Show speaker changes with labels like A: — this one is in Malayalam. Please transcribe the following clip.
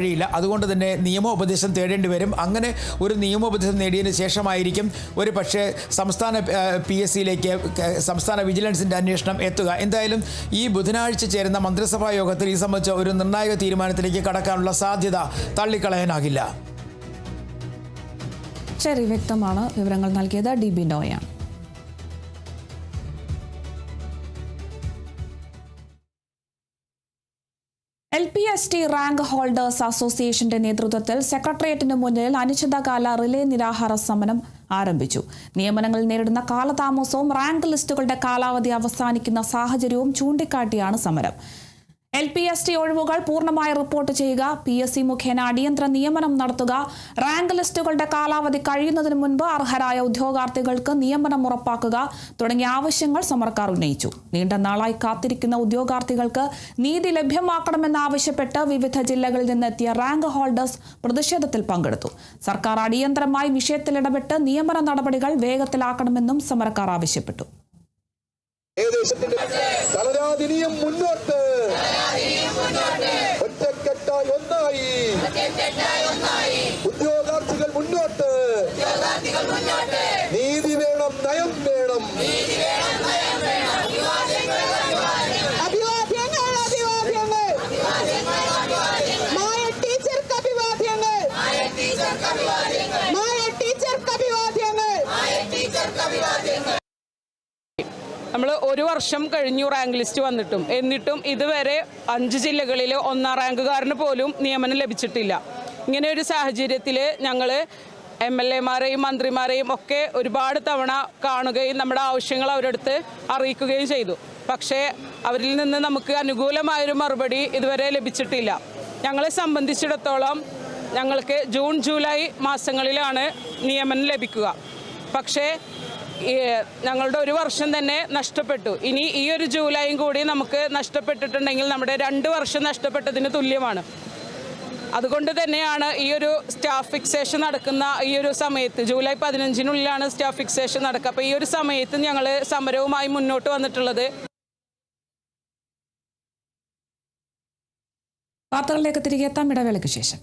A: കഴിയില്ല. അതുകൊണ്ട് തന്നെ നിയമോപദേശം തേടേണ്ടി വരും. അങ്ങനെ ഒരു നിയമോപദേശം നേടിയതിന് ശേഷമായിരിക്കും ഒരു പക്ഷേ സംസ്ഥാന PSCയിലേക്ക് സംസ്ഥാന വിജിലൻസിൻ്റെ അന്വേഷണം എത്തുക. എന്തായാലും ഈ ബുധനാഴ്ച ചേരുന്ന മന്ത്രിസഭാ യോഗത്തിൽ ഈ സംബന്ധിച്ച ഒരു നിർണായക തീരുമാനത്തിലേക്ക് കടക്കാനുള്ള സാധ്യത തള്ളിക്കളയാനാകില്ല.
B: ശരി, വ്യക്തമാണ്. വിവരങ്ങൾ നൽകിയത് DB നോയാണ്. LPST റാങ്ക് ഹോൾഡേഴ്സ് അസോസിയേഷന്റെ നേതൃത്വത്തിൽ സെക്രട്ടേറിയറ്റിന് മുന്നിൽ അനിശ്ചിതകാല റിലേ നിരാഹാര സമരം ആരംഭിച്ചു. നിയമനങ്ങൾ നേരിടുന്ന കാലതാമസവും റാങ്ക് ലിസ്റ്റുകളുടെ കാലാവധി അവസാനിക്കുന്ന സാഹചര്യവും ചൂണ്ടിക്കാട്ടിയാണ് സമരം. LPST ഒഴിവുകൾ പൂർണ്ണമായി റിപ്പോർട്ട് ചെയ്യുക, PSC മുഖേന അടിയന്തര നിയമനം നടത്തുക, റാങ്ക് ലിസ്റ്റുകളുടെ കാലാവധി കഴിയുന്നതിന് മുൻപ് അർഹരായ ഉദ്യോഗാർത്ഥികൾക്ക് നിയമനം ഉറപ്പാക്കുക തുടങ്ങിയ ആവശ്യങ്ങൾ സമരക്കാർ ഉന്നയിച്ചു. നീണ്ട നാളായി കാത്തിരിക്കുന്ന ഉദ്യോഗാർത്ഥികൾക്ക് നീതി ലഭ്യമാക്കണമെന്നാവശ്യപ്പെട്ട് വിവിധ ജില്ലകളിൽ നിന്നെത്തിയ റാങ്ക് ഹോൾഡേഴ്സ് പ്രതിഷേധത്തിൽ പങ്കെടുത്തു. സർക്കാർ അടിയന്തരമായി വിഷയത്തിൽ ഇടപെട്ട് നിയമന നടപടികൾ വേഗത്തിലാക്കണമെന്നും സമരക്കാർ ആവശ്യപ്പെട്ടു.
C: മുന്നോട്ട് ഒറ്റക്കെട്ടായി ഒന്നായി ഉദ്യോഗാർത്ഥികൾ മുന്നോട്ട്, നീതി വേണം, നയം വേണം.
D: നമ്മൾ ഒരു വർഷം കഴിഞ്ഞു റാങ്ക് ലിസ്റ്റ് വന്നിട്ടും, എന്നിട്ടും ഇതുവരെ 5 ജില്ലകളിൽ 1ാം റാങ്കുകാരന് പോലും നിയമനം ലഭിച്ചിട്ടില്ല. ഇങ്ങനെ ഒരു സാഹചര്യത്തിൽ ഞങ്ങൾ MLA-മാരെയും മന്ത്രിമാരെയും ഒക്കെ ഒരുപാട് തവണ കാണുകയും നമ്മുടെ ആവശ്യങ്ങൾ അവരടുത്ത് അറിയിക്കുകയും ചെയ്തു. പക്ഷേ അവരിൽ നിന്ന് നമുക്ക് അനുകൂലമായൊരു മറുപടി ഇതുവരെ ലഭിച്ചിട്ടില്ല. ഞങ്ങളെ സംബന്ധിച്ചിടത്തോളം ഞങ്ങൾക്ക് ജൂൺ ജൂലൈ മാസങ്ങളിലാണ് നിയമനം ലഭിക്കുക. പക്ഷേ ഞങ്ങളുടെ ഒരു വർഷം തന്നെ നഷ്ടപ്പെട്ടു. ഇനി ഈ ഒരു ജൂലൈയും കൂടി നമുക്ക് നഷ്ടപ്പെട്ടിട്ടുണ്ടെങ്കിൽ നമ്മുടെ 2 വർഷം നഷ്ടപ്പെട്ടതിന് തുല്യമാണ്. അതുകൊണ്ട് തന്നെയാണ് ഈ ഒരു സ്റ്റാഫ് ഫിക്സേഷൻ നടക്കുന്ന ഈ ഒരു സമയത്ത്, ജൂലൈ 15-നുള്ളിലാണ് സ്റ്റാഫ് ഫിക്സേഷൻ നടക്കുക. അപ്പോൾ ഈ ഒരു സമയത്ത് ഞങ്ങൾ സമരവുമായി മുന്നോട്ട് വന്നിട്ടുള്ളത്.
B: വാർത്തകളിലേക്ക് തിരികെ എത്താം, ഇടവേളയ്ക്ക് ശേഷം.